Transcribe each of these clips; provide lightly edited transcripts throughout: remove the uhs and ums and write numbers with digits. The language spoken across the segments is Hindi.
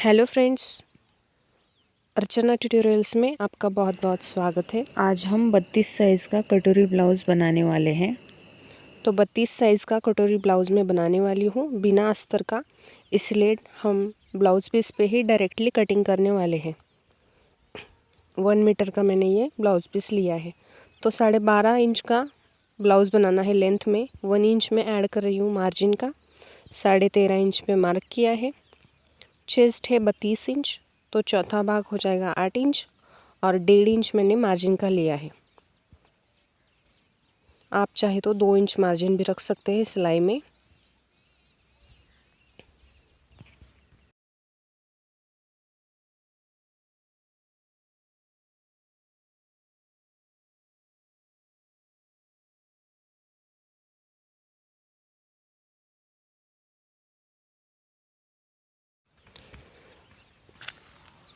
हेलो फ्रेंड्स, अर्चना ट्यूटोरियल्स में आपका बहुत बहुत स्वागत है। आज हम 32 साइज़ का कटोरी ब्लाउज़ बनाने वाले हैं। तो 32 साइज़ का कटोरी ब्लाउज़ में बनाने वाली हूँ बिना अस्तर का, इसलिए हम ब्लाउज़ पीस पे ही डायरेक्टली कटिंग करने वाले हैं। 1 मीटर का मैंने ये ब्लाउज़ पीस लिया है। तो 12.5 इंच का ब्लाउज़ बनाना है लेंथ में। 1 इंच में ऐड कर रही हूँ मार्जिन का। 13.5 इंच पे मार्क किया है। चेस्ट है 32 इंच, तो चौथा भाग हो जाएगा 8 इंच और 1.5 इंच मैंने मार्जिन का लिया है। आप चाहे तो 2 इंच मार्जिन भी रख सकते हैं सिलाई में।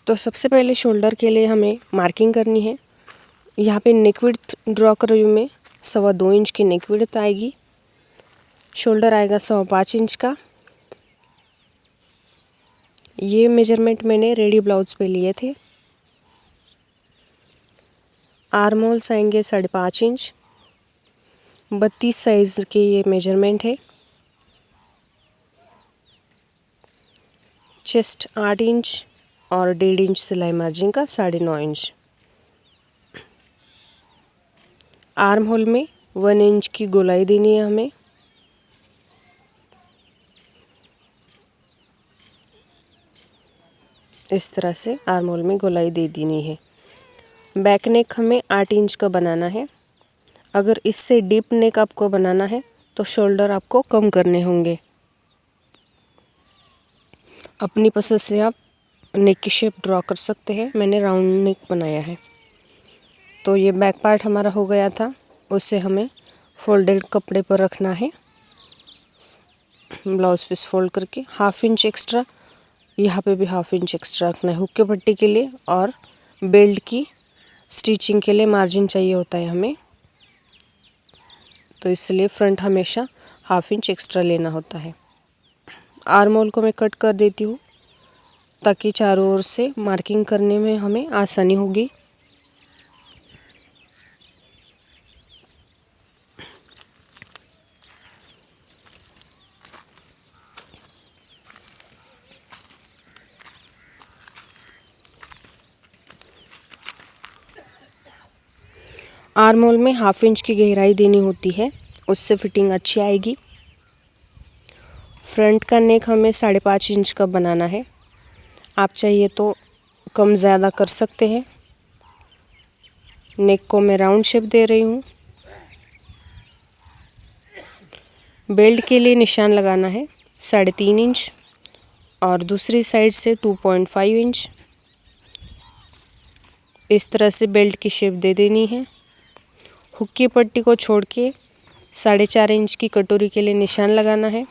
तो सबसे पहले शोल्डर के लिए हमें मार्किंग करनी है। यहाँ पे नेक विड्थ ड्रॉ कर रही हूँ मैं। 2.25 इंच की नेक विड्थ आएगी। शोल्डर आएगा 5.25 इंच का। ये मेजरमेंट मैंने रेडी ब्लाउज पे लिए थे। आर्म होल्स आएंगे 5.5 इंच। 32 साइज के ये मेजरमेंट है। चेस्ट 8 इंच और 1.5 इंच सिलाई मार्जिन का 9.5 इंच। आर्म होल में 1 इंच की गोलाई देनी है हमें। इस तरह से आर्म होल में गोलाई दे देनी है। बैक नेक हमें 8 इंच का बनाना है। अगर इससे डीप नेक आपको बनाना है तो शोल्डर आपको कम करने होंगे। अपनी पसंद से आप नेक की शेप ड्रॉ कर सकते हैं। मैंने राउंड नेक बनाया है। तो ये बैक पार्ट हमारा हो गया था, उसे हमें फोल्डेड कपड़े पर रखना है। ब्लाउज पीस फोल्ड करके 1/2 इंच एक्स्ट्रा, यहाँ पे भी 1/2 इंच एक्स्ट्रा रखना है हुक के पट्टी के लिए। और बेल्ट की स्टिचिंग के लिए मार्जिन चाहिए होता है हमें, तो इसलिए फ्रंट हमेशा 1/2 इंच एक्स्ट्रा लेना होता है। आर्म होल को मैं कट कर देती हूँ ताकि चारों ओर से मार्किंग करने में हमें आसानी होगी। आर्म होल में 1/2 इंच की गहराई देनी होती है, उससे फिटिंग अच्छी आएगी। फ्रंट का नेक हमें 5.5 इंच का बनाना है। आप चाहिए तो कम ज़्यादा कर सकते हैं। नेक को मैं राउंड शेप दे रही हूँ। बेल्ट के लिए निशान लगाना है 3.5 इंच और दूसरी साइड से 2.5 इंच। इस तरह से बेल्ट की शेप दे देनी है। हुक की पट्टी को छोड़ के 4.5 इंच की कटोरी के लिए निशान लगाना है।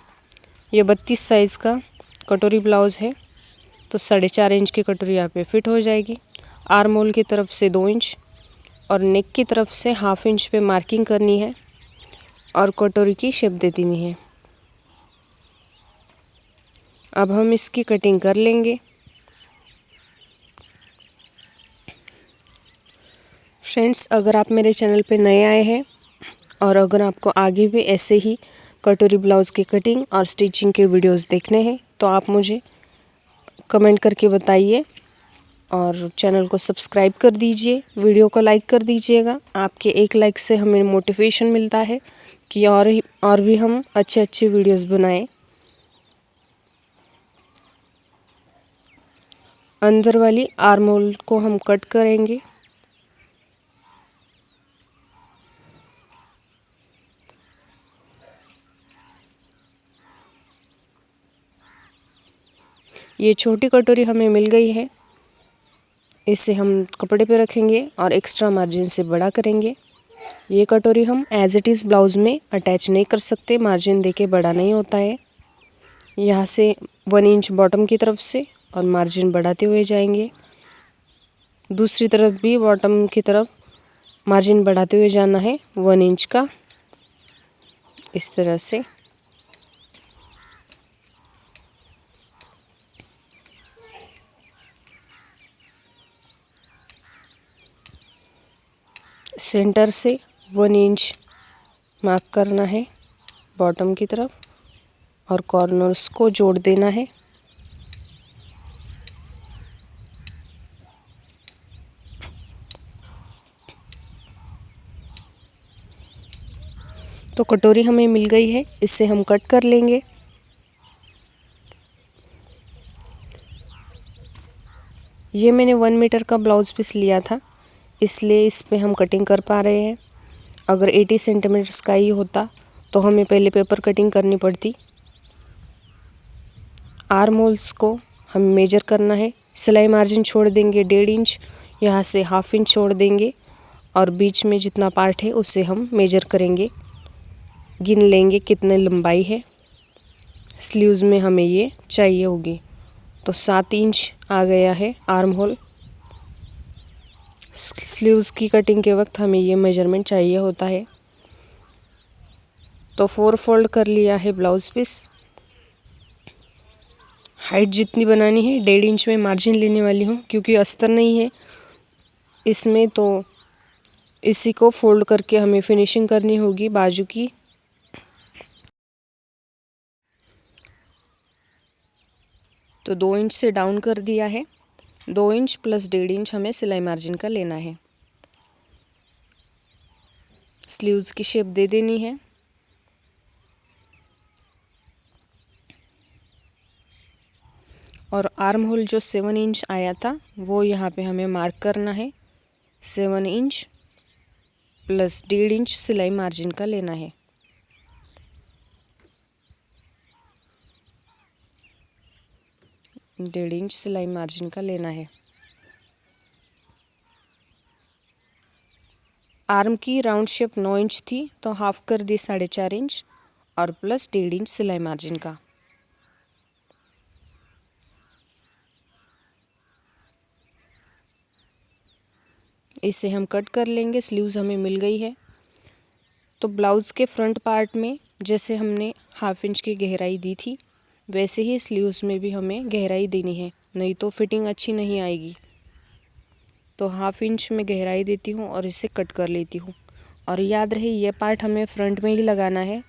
यह 32 साइज़ का कटोरी ब्लाउज़ है, तो 4.5 इंच की कटोरी यहाँ पे फिट हो जाएगी। आर्म होल की तरफ से 2 इंच और नेक की तरफ से 1/2 इंच पे मार्किंग करनी है और कटोरी की शेप दे देनी है। अब हम इसकी कटिंग कर लेंगे। फ्रेंड्स, अगर आप मेरे चैनल पे नए आए हैं और अगर आपको आगे भी ऐसे ही कटोरी ब्लाउज़ की कटिंग और स्टिचिंग के वीडियोस देखने हैं तो आप मुझे कमेंट करके बताइए और चैनल को सब्सक्राइब कर दीजिए। वीडियो को लाइक कर दीजिएगा। आपके एक लाइक से हमें मोटिवेशन मिलता है कि और भी हम अच्छे अच्छे वीडियोस बनाएं। अंदर वाली आर्म होल को हम कट करेंगे। ये छोटी कटोरी हमें मिल गई है, इसे हम कपड़े पे रखेंगे और एक्स्ट्रा मार्जिन से बड़ा करेंगे। ये कटोरी हम एज इट इज़ ब्लाउज़ में अटैच नहीं कर सकते, मार्जिन देके बड़ा नहीं होता है। यहाँ से 1 इंच बॉटम की तरफ से और मार्जिन बढ़ाते हुए जाएंगे। दूसरी तरफ भी बॉटम की तरफ मार्जिन बढ़ाते हुए जाना है 1 इंच का, इस तरह से। सेंटर से 1 इंच मार्क करना है बॉटम की तरफ और कॉर्नर्स को जोड़ देना है। तो कटोरी हमें मिल गई है, इससे हम कट कर लेंगे। ये मैंने 1 मीटर का ब्लाउज पीस लिया था, इसलिए इस पे हम कटिंग कर पा रहे हैं। अगर 80 सेंटीमीटर्स का ही होता तो हमें पहले पेपर कटिंग करनी पड़ती। आर्म होल्स को हम मेजर करना है। सिलाई मार्जिन छोड़ देंगे 1.5 इंच, यहाँ से 1/2 इंच छोड़ देंगे और बीच में जितना पार्ट है उसे हम मेजर करेंगे, गिन लेंगे कितनी लंबाई है। स्लीव्स में हमें ये चाहिए होगी, तो 7 इंच आ गया है आर्म होल। स्लीव्स की कटिंग के वक्त हमें ये मेजरमेंट चाहिए होता है। तो 4 फोल्ड कर लिया है ब्लाउज पीस। हाइट जितनी बनानी है 1.5 इंच में मार्जिन लेने वाली हूँ, क्योंकि अस्तर नहीं है इसमें, तो इसी को फोल्ड करके हमें फिनिशिंग करनी होगी बाजू की। तो 2 इंच से डाउन कर दिया है। 2 इंच प्लस 1.5 इंच हमें सिलाई मार्जिन का लेना है। स्लीव्स की शेप दे देनी है। और आर्म होल जो 7 इंच आया था वो यहाँ पे हमें मार्क करना है। 7 इंच प्लस 1.5 इंच सिलाई मार्जिन का लेना है। डेढ़ इंच सिलाई मार्जिन का लेना है। आर्म की राउंड शेप 9 इंच थी, तो हाफ कर दी 4.5 इंच और प्लस 1.5 इंच सिलाई मार्जिन का। इसे हम कट कर लेंगे। स्लीव्स हमें मिल गई है। तो ब्लाउज़ के फ्रंट पार्ट में जैसे हमने 1/2 इंच की गहराई दी थी, वैसे ही स्लीव्स में भी हमें गहराई देनी है, नहीं तो फिटिंग अच्छी नहीं आएगी। तो 1/2 इंच में गहराई देती हूँ और इसे कट कर लेती हूँ। और याद रहे ये पार्ट हमें फ्रंट में ही लगाना है।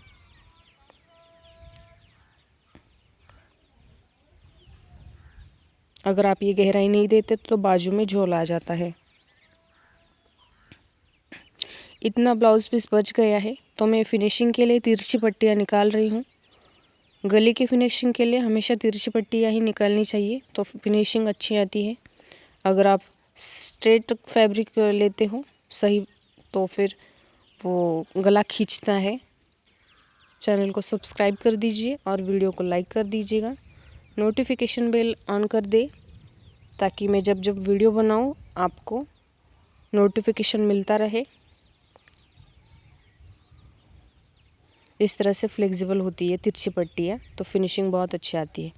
अगर आप ये गहराई नहीं देते तो बाजू में झोल आ जाता है। इतना ब्लाउज पीस बच गया है, तो मैं फिनिशिंग के लिए तिरछी पट्टियाँ निकाल रही हूँ। गले की फिनिशिंग के लिए हमेशा तिरछी पट्टियाँ ही निकालनी चाहिए, तो फिनिशिंग अच्छी आती है। अगर आप स्ट्रेट फैब्रिक लेते हो सही, तो फिर वो गला खींचता है। चैनल को सब्सक्राइब कर दीजिए और वीडियो को लाइक कर दीजिएगा। नोटिफिकेशन बेल ऑन कर दे, ताकि मैं जब जब वीडियो बनाऊँ आपको नोटिफिकेशन मिलता रहे। इस तरह से फ्लेक्सिबल होती है तिरछी पट्टियाँ, तो फिनिशिंग बहुत अच्छी आती है।